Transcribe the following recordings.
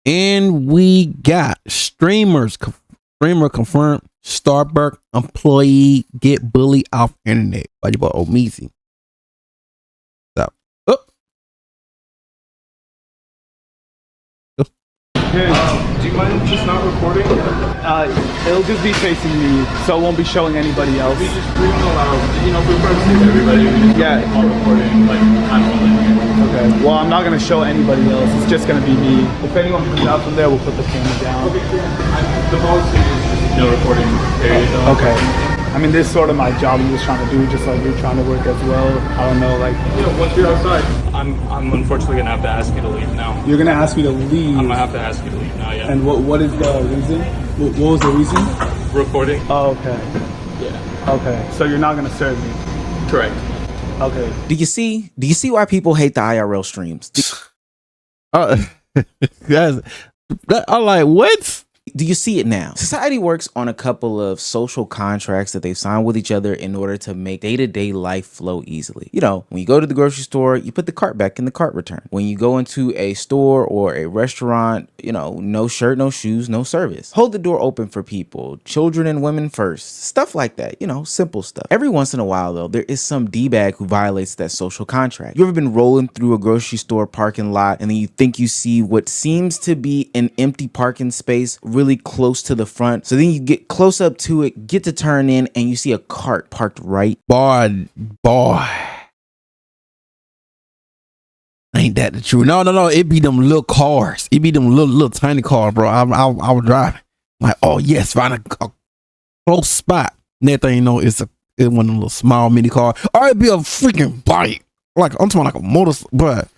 And we got streamer confirmed Starbuck employee get bullied off internet by your boy Omeezy. So, Hey, do you mind just not recording? It'll just be facing me, so it won't be showing anybody else. We just scream aloud, you know, for privacy to everybody. Yeah. All recording, like, I'm holding. Okay. Well, I'm not gonna show anybody else. It's just gonna be me. If anyone comes out from there, we'll put the camera down. Okay. The policy is just no recording. Period. Okay. I mean, this is sort of my job. I'm just trying to do, just like you're trying to work as well. I don't know, like. You know, once you're outside, I'm unfortunately gonna have to ask you to leave now. You're gonna ask me to leave. I'm gonna have to ask you to leave now. Yeah. And what is the reason? What was the reason? Recording. Oh, okay. Yeah. Okay. So you're not gonna serve me. Correct. Okay. Do you see why people hate the IRL streams? Guys, I'm like, what? Do you see it now? Society works on a couple of social contracts that they've signed with each other in order to make day-to-day life flow easily. You know, when you go to the grocery store, you put the cart back in the cart return. When you go into a store or a restaurant, you know, no shirt, no shoes, no service. Hold the door open for people. Children and women first. Stuff like that, you know, simple stuff. Every once in a while, though, there is some D-bag who violates that social contract. You ever been rolling through a grocery store parking lot and then you think you see what seems to be an empty parking space really close to the front, so then you get close up to it, get to turn in, and you see a cart parked right? Boy, ain't that the truth? No, it be them little cars. It be them little tiny cars, bro. I was driving, like, oh yes, find a close spot. Next thing you know, it's one of them little small mini car, or it be a freaking bike. Like, I'm talking like a motorcycle, but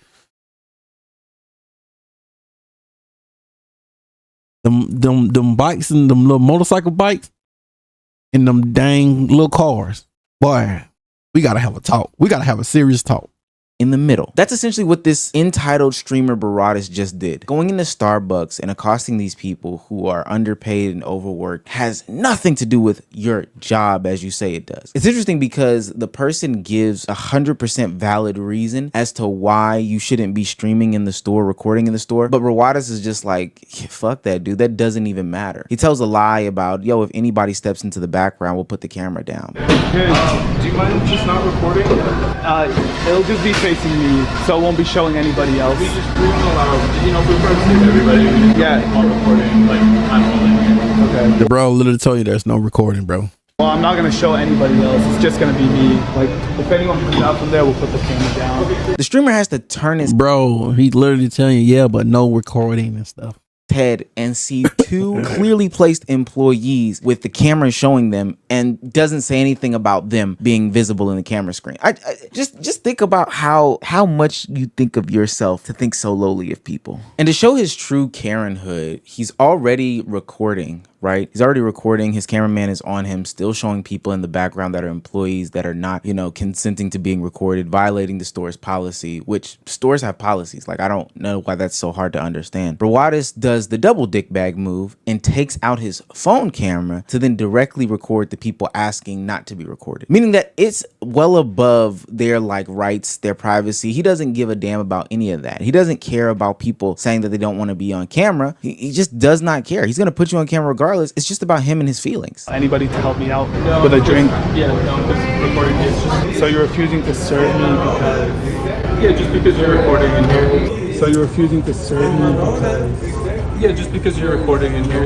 them bikes and them little motorcycle bikes and them dang little cars. Boy, we gotta have a talk. We gotta have a serious talk. In the middle. That's essentially what this entitled streamer Baradas just did. Going into Starbucks and accosting these people who are underpaid and overworked has nothing to do with your job as you say it does. It's interesting because the person gives 100% valid reason as to why you shouldn't be streaming in the store, recording in the store, but Baradas is just like, fuck that, dude. That doesn't even matter. He tells a lie about, yo, if anybody steps into the background, we'll put the camera down. Hey, do you mind just not recording? It'll just be facing me, so it won't be showing anybody else. We just scream aloud, you know, for privacy to everybody. Yeah. All recording, like, I'm holding. Okay. The bro literally told you there's no recording, bro. Well, I'm not gonna show anybody else. It's just gonna be me. Like, if anyone comes out from there, we'll put the camera down. The streamer has to turn his He's literally telling you, yeah, but no recording and stuff. head and see two clearly placed employees with the camera showing them and doesn't say anything about them being visible in the camera screen. I just think about how much you think of yourself to think so lowly of people. And to show his true Karenhood, he's already recording, right? He's already recording. His cameraman is on him, still showing people in the background that are employees that are not, you know, consenting to being recorded, violating the store's policy, which stores have policies. Like, I don't know why that's so hard to understand. Brawadis does the double dick bag move and takes out his phone camera to then directly record the people asking not to be recorded, meaning that it's well above their like rights, their privacy. He doesn't give a damn about any of that. He doesn't care about people saying that they don't want to be on camera. He just does not care. He's going to put you on camera regardless. It's just about him and his feelings. Anybody to help me out with a drink? Yeah, no, this recording is just... So you're refusing to serve me because... Yeah, just because you're recording in here. So you're refusing to serve me because... Yeah, just because you're recording in here.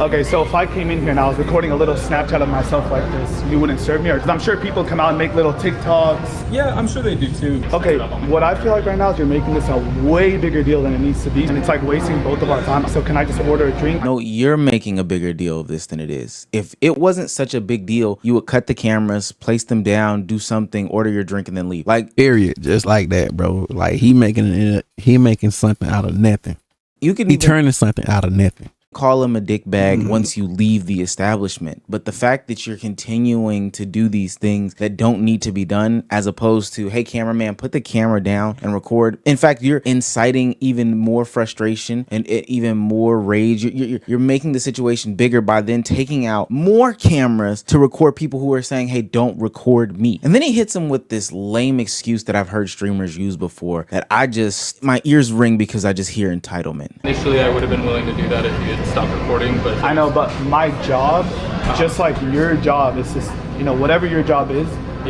Okay, so if I came in here and I was recording a little Snapchat of myself like this, you wouldn't serve me? Or, because I'm sure people come out and make little TikToks. Yeah, I'm sure they do too. Okay, what I feel like right now is you're making this a way bigger deal than it needs to be. And it's like wasting both of our time. So can I just order a drink? No, you're making a bigger deal of this than it is. If it wasn't such a big deal, you would cut the cameras, place them down, do something, order your drink, and then leave. Like, period. Just like that, bro. Like, he making something out of nothing. You can turning something out of nothing. call him a dick bag once you leave the establishment. But the fact that you're continuing to do these things that don't need to be done, as opposed to, hey, cameraman, put the camera down and record. In fact, you're inciting even more frustration and even more rage. You're making the situation bigger by then taking out more cameras to record people who are saying, hey, don't record me. And then he hits him with this lame excuse that I've heard streamers use before that my ears ring because I just hear entitlement. Initially, I would have been willing to do that if you had stopped recording, but I know, but my job, just like your job, is just, whatever your job is,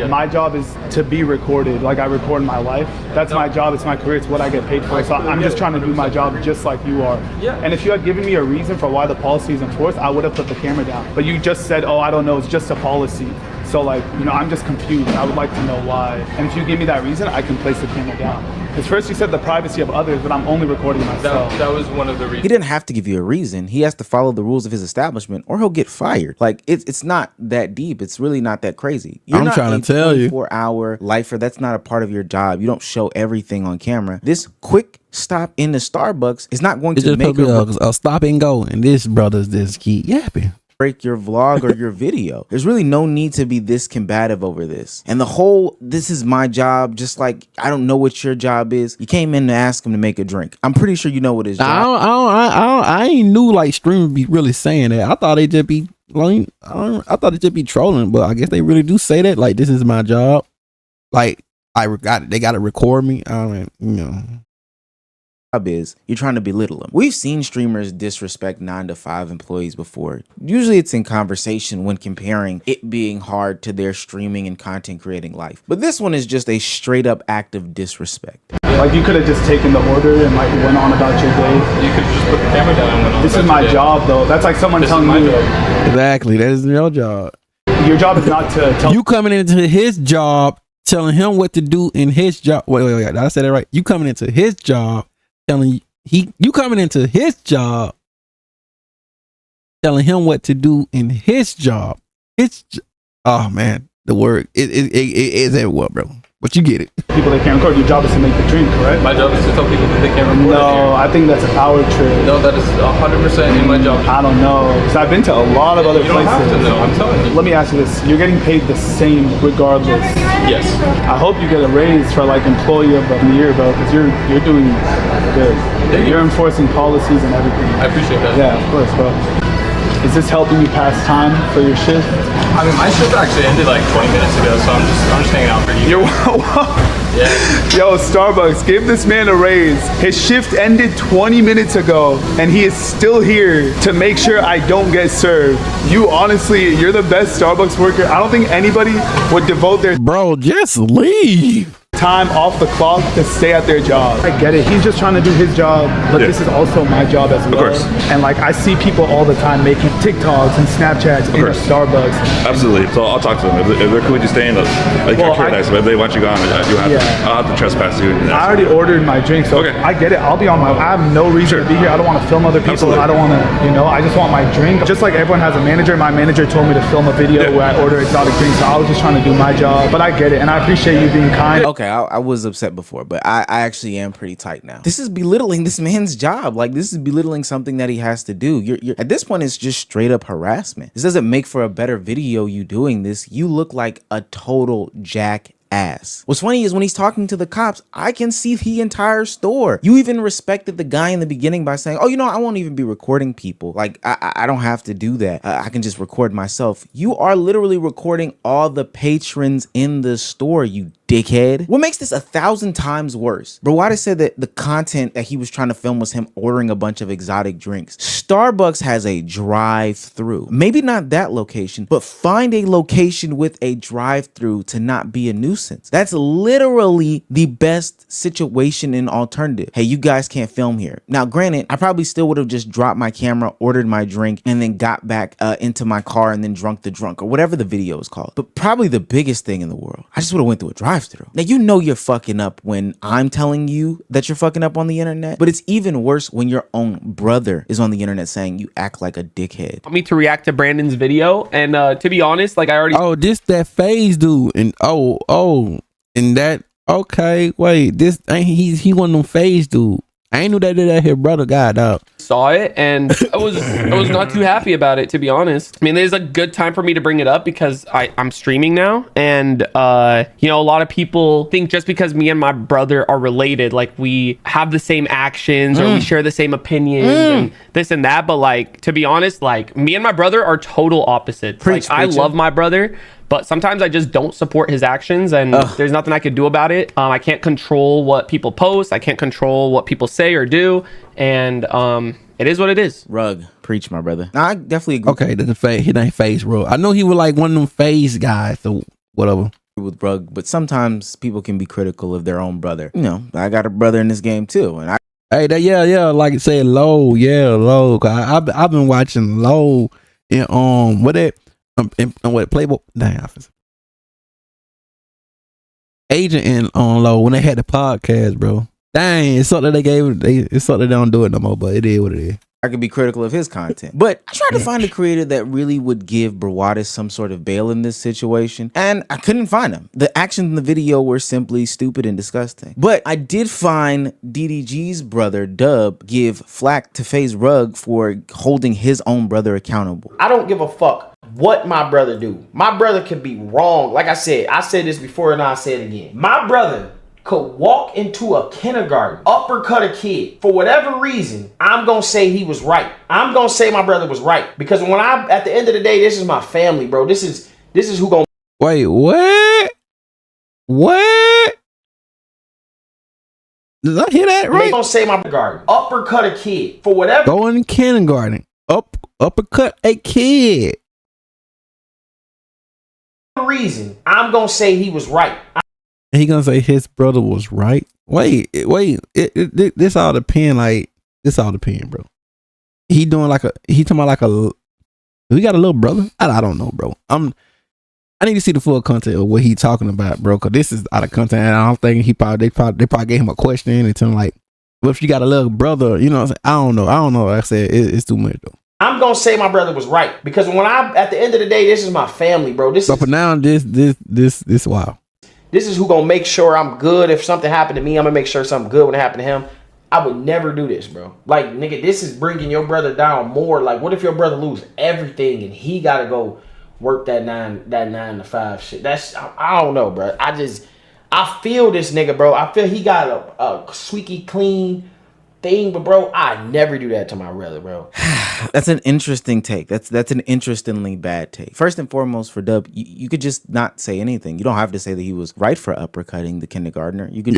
my job is to be recorded. Like I record my life. That's my job. It's my career. It's what I get paid for. So I'm just trying to do my job just like you are. Yeah. And if you had given me a reason for why the policy is enforced, I would have put the camera down. But you just said, oh, I don't know. It's just a policy. So like, I'm just confused. I would like to know why. And if you give me that reason, I can place the camera down. Because first you said the privacy of others, but I'm only recording myself. that was one of the reasons. He didn't have to give you a reason. He has to follow the rules of his establishment or he'll get fired. Like it's not that deep. It's really not that crazy. I'm trying to tell you. 24-hour lifer, that's not a part of your job. You don't show everything on camera. This quick stop in the Starbucks is not going to make a stop and go. And this brothers just keep yapping. Break your vlog or your video. There's really no need to be this combative over this. And the whole, this is my job, just like I don't know what your job is. You came in to ask him to make a drink. I'm pretty sure you know what his job. I ain't knew like streamers be really saying that. I thought they just be like, I thought they just be trolling, but I guess they really do say that. Like, this is my job. Like they got to record me. I mean, is you're trying to belittle them. We've seen streamers disrespect 9-to-5 employees before. Usually it's in conversation when comparing it being hard to their streaming and content creating life. But this one is just a straight up act of disrespect. Like you could have just taken the order and like went on about your day. You could just put the camera down and went on. This is my job though. That's like someone telling you. Exactly. That is your job. Your job is not to tell you coming into his job, telling him what to do in his job. Wait. Did I say that right? You coming into his job, telling you coming into his job, telling him what to do in his job. Oh man, the word it is everywhere, bro. But you get it. People that can't record. Your job is to make the drink, correct? My job is to tell people that they can't record. No, I think that's a power trip. No, that is 100% in my job. I don't know. Because I've been to a lot of other You don't places. have to know. I'm telling you. Let me ask you this: you're getting paid the same regardless. Yes. I hope you get a raise for like employee of the year, bro, because you're doing good. You're enforcing policies and everything. I appreciate that. Yeah, of course, bro. Is this helping you pass time for your shift? I mean, my shift actually ended like 20 minutes ago, so I'm just hanging out for you. Yeah. Yo, Starbucks, give this man a raise. His shift ended 20 minutes ago, and he is still here to make sure I don't get served. You honestly, you're the best Starbucks worker. I don't think anybody would devote their Bro, just leave. time off the clock to stay at their job. I get it. He's just trying to do his job, but this is also my job as well. Of course. And like I see people all the time making TikToks and Snapchats in a Starbucks. Absolutely. So I'll talk to them. If they're cool with you staying, like Well, nice. But if they want you gone, you have to. I'll have to trespass you. I already ordered my drink, so Okay. I get it. I'll be on my. I have no reason to be here. I don't want to film other people. Absolutely. I don't want to, I just want my drink. Just like everyone has a manager, my manager told me to film a video where I order exotic drinks. So I was just trying to do my job. But I get it, and I appreciate you being kind. Okay, I was upset before, but I actually am pretty tight now. This is belittling this man's job. Like, this is belittling something that he has to do. You're at this point, it's just straight up harassment. This doesn't make for a better video, you doing this. You look like a total jackass. What's funny is when he's talking to the cops, I can see the entire store. You even respected the guy in the beginning by saying, oh, I won't even be recording people. Like, I don't have to do that. I can just record myself. You are literally recording all the patrons in the store, you dickhead. What makes this 1,000 times worse? Bro, why they said that the content that he was trying to film was him ordering a bunch of exotic drinks. Starbucks has a drive-through. Maybe not that location, but find a location with a drive-through to not be a nuisance. That's literally the best situation and alternative. Hey, you guys can't film here. Now, granted, I probably still would have just dropped my camera, ordered my drink, and then got back into my car and then drunk the drunk or whatever the video is called. But probably the biggest thing in the world, I just would have went through a drive-through. Now, you're fucking up when I'm telling you that you're fucking up on the internet, but it's even worse when your own brother is on the internet saying you act like a dickhead. Me to react to Brandon's video, and to be honest, like I already this that phase dude, and and that okay, wait, this ain't he one of them phase dude. I ain't knew that his brother got dog. Saw it, and I was not too happy about it, to be honest. I mean, there's a good time for me to bring it up because I'm streaming now, and you know, a lot of people think just because me and my brother are related, like we have the same actions or we share the same opinions and this and that. But like, to be honest, like me and my brother are total opposites. Like I love my brother, but sometimes I just don't support his actions, and there's nothing I could do about it. I can't control what people post. I can't control what people say or do, and it is what it is. Rug, preach, my brother. Now, I definitely agree. Okay, that's a face. He ain't face, bro. I know he was like one of them face guys, so whatever. With Rug, but sometimes people can be critical of their own brother. You know, I got a brother in this game too, and Hey, like say Low, Low. I've been watching Low in what Playboy office agent and on Low when they had the podcast, bro. Dang, it's something they gave. It's something they don't do it no more, but it is what it is. I could be critical of his content, but I tried to find a creator that really would give Brawadis some sort of bail in this situation, and I couldn't find him. The actions in the video were simply stupid and disgusting. But I did find DDG's brother Dub give flack to FaZe Rug for holding his own brother accountable. I don't give a fuck what my brother do. My brother could be wrong. Like I said this before and I'll say it again. My brother could walk into a kindergarten, uppercut a kid. For whatever reason, I'm going to say he was right. I'm going to say my brother was right. Because at the end of the day, this is my family, bro. This is who going to... Wait, what? What? Did I hear that right? They going to say my garden, uppercut a kid. For whatever... Go in kindergarten, uppercut a kid. Reason, I'm going to say he was right. He gonna say his brother was right. Wait. This all depend. Like this all depend, bro. He talking about like a. We got a little brother. I don't know, bro. I need to see the full content of what he talking about, bro. Cause this is out of content. And I don't think they probably gave him a question and tell him like, what if you got a little brother? You know what I'm saying? I don't know. Like I said it's too much though. I'm gonna say my brother was right because at the end of the day, this is my family, bro. For now, this wild. This is who gonna make sure I'm good. If something happened to me, I'm gonna make sure something good would happen to him. I would never do this, bro. Like, nigga, this is bringing your brother down more. Like, what if your brother lose everything and he gotta go work that 9 to 5 shit? I don't know, bro. I feel this nigga, bro. I feel he got a squeaky clean thing, but bro, I never do that to my brother, bro. That's an interesting take. That's an interestingly bad take. First and foremost, for Dub, you could just not say anything. You don't have to say that he was right for uppercutting the kindergartner. You can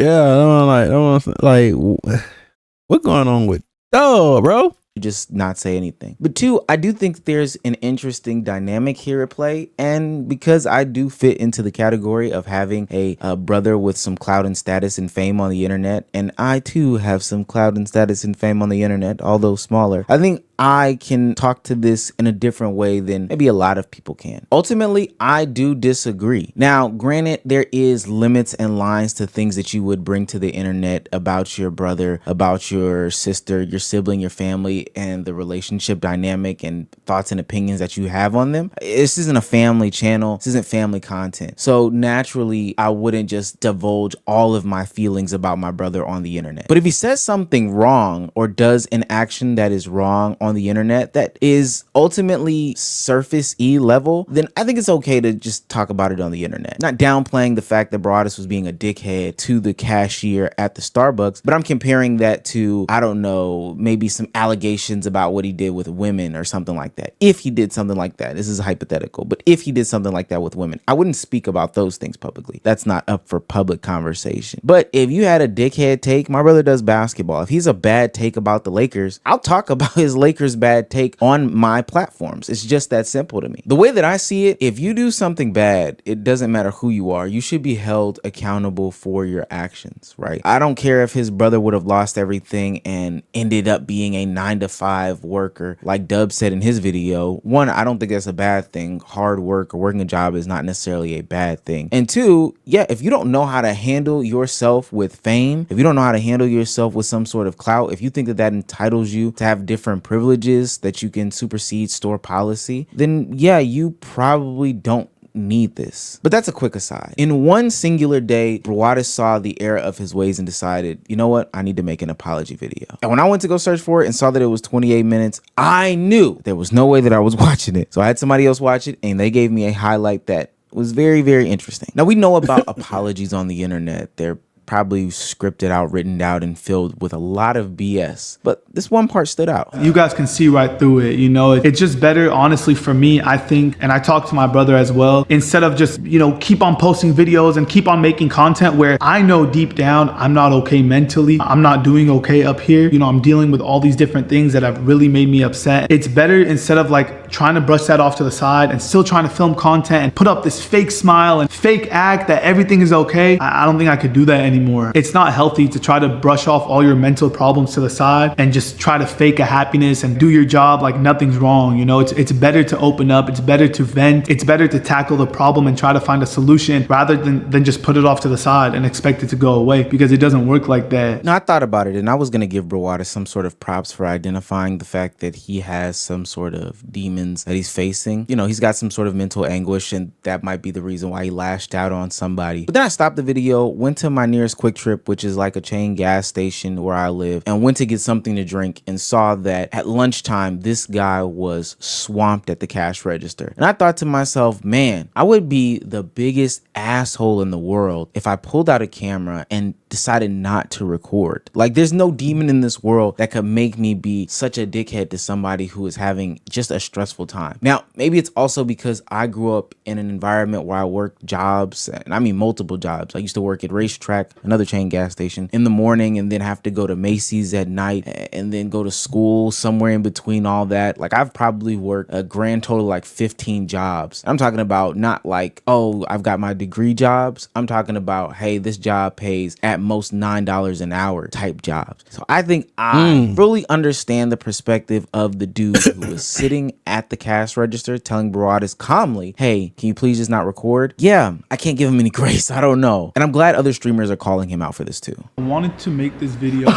what's going on with Dub, bro? Just not say anything. But two, I do think there's an interesting dynamic here at play, and because I do fit into the category of having a brother with some clout and status and fame on the internet, and I too have some clout and status and fame on the internet, although smaller, I think I can talk to this in a different way than maybe a lot of people can. Ultimately, I do disagree. Now, granted, there is limits and lines to things that you would bring to the internet about your brother, about your sister, your sibling, your family, and the relationship dynamic and thoughts and opinions that you have on them. This isn't a family channel. This isn't family content. So naturally, I wouldn't just divulge all of my feelings about my brother on the internet. But if he says something wrong or does an action that is wrong on the internet that is ultimately surface E level, then I think it's okay to just talk about it on the internet. Not downplaying the fact that Brawadis was being a dickhead to the cashier at the Starbucks, but I'm comparing that to, I don't know, maybe some allegations about what he did with women or something like that. If he did something like that, this is hypothetical, but if he did something like that with women, I wouldn't speak about those things publicly. That's not up for public conversation. But if you had a dickhead take, my brother does basketball. If he's a bad take about the Lakers, I'll talk about his Lakers bad take on my platforms. It's just that simple to me. The way that I see it, if you do something bad, it doesn't matter who you are. You should be held accountable for your actions, right? I don't care if his brother would have lost everything and ended up being a 9-to-5 worker, like Dub said in his video. One, I don't think that's a bad thing. Hard work or working a job is not necessarily a bad thing. And two, yeah, if you don't know how to handle yourself with fame, if you don't know how to handle yourself with some sort of clout, if you think that that entitles you to have different privileges that you can supersede store policy, then yeah, you probably don't need this. But that's a quick aside. In one singular day, Brawadis saw the error of his ways and decided, you know what? I need to make an apology video. And when I went to go search for it and saw that it was 28 minutes, I knew there was no way that I was watching it. So I had somebody else watch it, and they gave me a highlight that was very, very interesting. Now, we know about apologies on the internet. They're probably scripted out, written out, and filled with a lot of BS. But this one part stood out. You guys can see right through it, you know. It's just better, honestly, for me, I think, and I talked to my brother as well, instead of just, you know, keep on posting videos and keep on making content where I know deep down I'm not okay mentally. I'm not doing okay up here. You know, I'm dealing with all these different things that have really made me upset. It's better, instead of like trying to brush that off to the side and still trying to film content and put up this fake smile and fake act that everything is okay. I don't think I could do that anymore. It's not healthy to try to brush off all your mental problems to the side and just try to fake a happiness and do your job like nothing's wrong. You know, it's better to open up. It's better to vent. It's better to tackle the problem and try to find a solution rather than just put it off to the side and expect it to go away, because it doesn't work like that. No, I thought about it, and I was going to give Brawadis some sort of props for identifying the fact that he has some sort of demons that he's facing. You know, he's got some sort of mental anguish, and that might be the reason why he lashed out on somebody. But then I stopped the video, went to my nearest Quick Trip, which is like a chain gas station where I live, and went to get something to drink, and saw that at lunchtime this guy was swamped at the cash register. And I thought to myself, man, I would be the biggest asshole in the world if I pulled out a camera and decided not to record. Like, there's no demon in this world that could make me be such a dickhead to somebody who is having just a stressful time. Now, maybe it's also because I grew up in an environment where I worked jobs, and I mean multiple jobs. I used to work at Racetrack, another chain gas station, in the morning, and then have to go to Macy's at night, and then go to school somewhere in between all that. Like, I've probably worked a grand total like 15 jobs. I'm talking about not like, oh, I've got my degree jobs. I'm talking about, hey, this job pays at most $9 an hour type jobs. So I think I really understand the perspective of the dude who was sitting at the cash register telling Brawadis calmly, hey, can you please just not record? Yeah, I can't give him any grace. I don't know. And I'm glad other streamers are calling him out for this too. I wanted to make this video.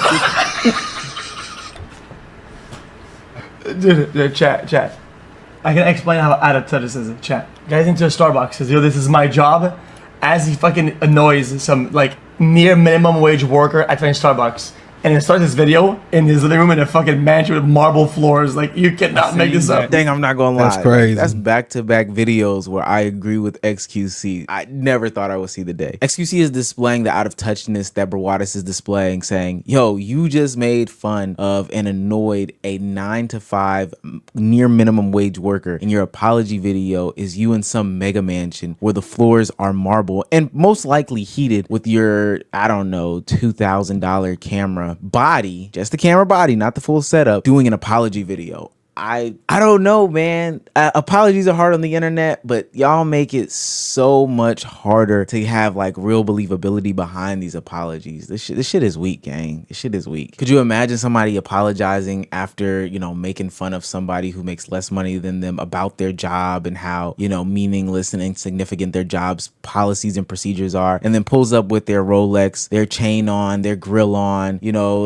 Dude, chat. I can explain how out of touch this is. Chat. Guys into a Starbucks says, yo, this is my job. As he fucking annoys some like near minimum wage worker at fucking Starbucks. And he starts this video in his living room in a fucking mansion with marble floors. Like, you cannot make this up. Dang, I'm not gonna lie. That's crazy. That's back-to-back videos where I agree with XQC. I never thought I would see the day. XQC is displaying the out-of-touchness that Brawadis is displaying, saying, yo, you just made fun of and annoyed a 9-to-5 near minimum wage worker, and your apology video is you in some mega mansion where the floors are marble and most likely heated with your, I don't know, $2,000 camera body, just the camera body, not the full setup, doing an apology video. I don't know, man. Apologies are hard on the internet, but y'all make it so much harder to have like real believability behind these apologies. This shit is weak, gang. This shit is weak. Could you imagine somebody apologizing after, you know, making fun of somebody who makes less money than them about their job and how, you know, meaningless and insignificant their job's policies and procedures are, and then pulls up with their Rolex, their chain on, their grill on, you know,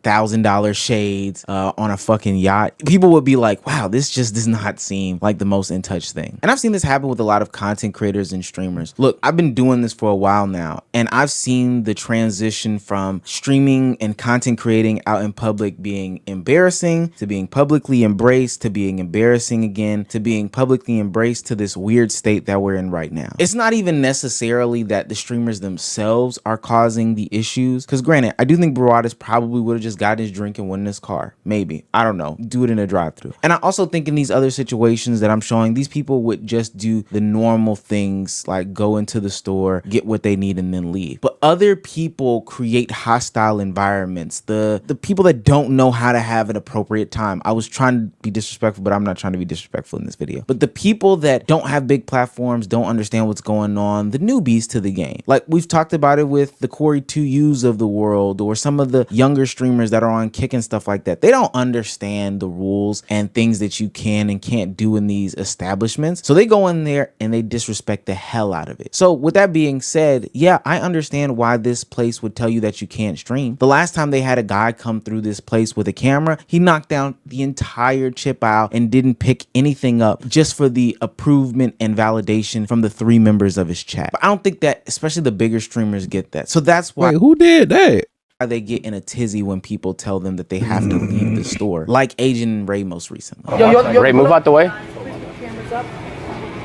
$1,000 shades on a fucking yacht? People would be like, wow, this just does not seem like the most in touch thing. And I've seen this happen with a lot of content creators and streamers. Look, I've been doing this for a while now, and I've seen the transition from streaming and content creating out in public being embarrassing to being publicly embraced to being embarrassing again to being publicly embraced to this weird state that we're in right now. It's not even necessarily that the streamers themselves are causing the issues, because granted, I do think Brawadis probably would have just gotten his drink and went in his car. Maybe. I don't know. Do it in a drive-thru. And I also think in these other situations that I'm showing, these people would just do the normal things like go into the store, get what they need, and then leave. But other people create hostile environments. The people that don't know how to have an appropriate time. I was trying to be disrespectful, but I'm not trying to be disrespectful in this video. But the people that don't have big platforms, don't understand what's going on, the newbies to the game. Like we've talked about it with the Corey 2Us of the world or some of the younger streamers that are on Kick and stuff like that. They don't understand the rules and things that you can and can't do in these establishments. So they go in there and they disrespect the hell out of it. So with that being said, yeah, I understand why this place would tell you that you can't stream. The last time they had a guy come through this place with a camera, he knocked down the entire chip aisle and didn't pick anything up just for the approvement and validation from the 3 members of his chat. But I don't think that, especially the bigger streamers, get that. So that's why. Wait, who did that? They get in a tizzy when people tell them that they have to leave the store, like Agent Ray most recently. Ray, move out the way. Cameras up.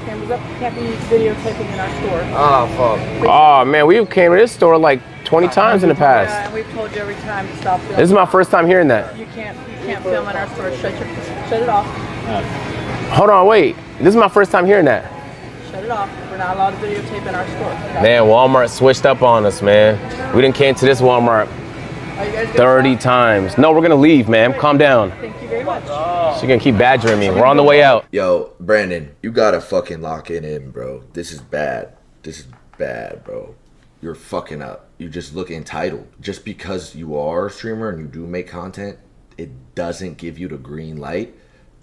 Cameras up. Can't be videotaping in our store. Oh, fuck. Oh, man, we came to this store like 20 times in the past. Yeah, and we've told you every time to stop filming. This is my first time hearing that. You can't film in our store. Shut it off. Hold on, wait. This is my first time hearing that. Shut it off. We're not allowed to videotape in our store. Man, Walmart switched up on us, man. We didn't came to this Walmart 30 times. No, we're gonna leave, man. Calm down. Thank you very much. She's gonna keep badgering me. We're on the way out. Yo, Brandon, you gotta fucking lock it in, bro. This is bad. This is bad, bro. You're fucking up. You just look entitled. Just because you are a streamer and you do make content, it doesn't give you the green light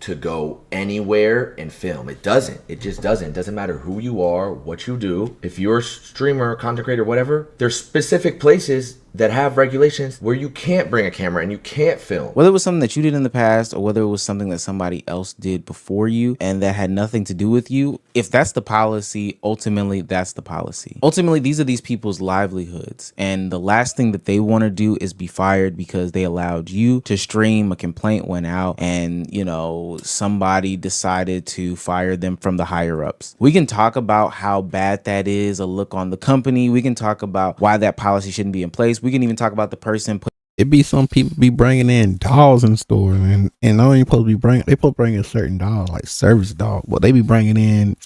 to go anywhere and film. It doesn't. It just doesn't. It doesn't matter who you are, what you do. If you're a streamer, content creator, whatever, there's specific places that have regulations where you can't bring a camera and you can't film. Whether it was something that you did in the past or whether it was something that somebody else did before you and that had nothing to do with you, if that's the policy, ultimately that's the policy. Ultimately, these are these people's livelihoods, and the last thing that they want to do is be fired because they allowed you to stream, a complaint went out, and you know, somebody decided to fire them from the higher ups. We can talk about how bad that is, a look on the company. We can talk about why that policy shouldn't be in place. We can even talk about the person. It be some people be bringing in dogs in the store, and I ain't supposed to be bringing. They supposed to bring a certain dog, like service dog, but they be bringing in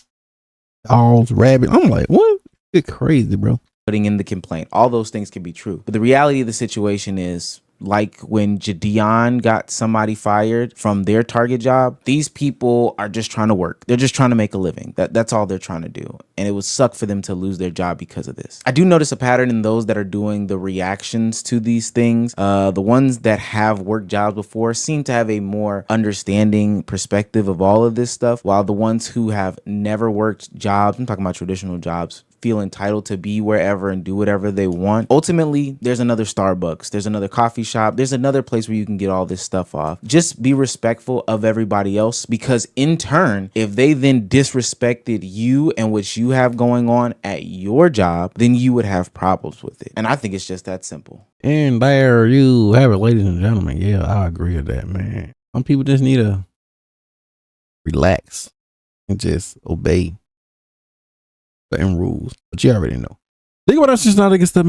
dogs, rabbits. I'm like, what? It's crazy, bro. Putting in the complaint, all those things can be true, but the reality of the situation is, like when Jadian got somebody fired from their Target job, these people are just trying to work. They're just trying to make a living. That's all they're trying to do. And it would suck for them to lose their job because of this. I do notice a pattern in those that are doing the reactions to these things. The ones that have worked jobs before seem to have a more understanding perspective of all of this stuff, while the ones who have never worked jobs, I'm talking about traditional jobs, feel entitled to be wherever and do whatever they want. Ultimately, there's another Starbucks, there's another coffee shop, there's another place where you can get all this stuff off. Just be respectful of everybody else, because in turn, if they then disrespected you and what you have going on at your job, then you would have problems with it. And I think it's just that simple. And there you have it, ladies and gentlemen. Yeah, I agree with that, man. Some people just need to relax and just obey certain rules, but you already know. Think about us, just not against them.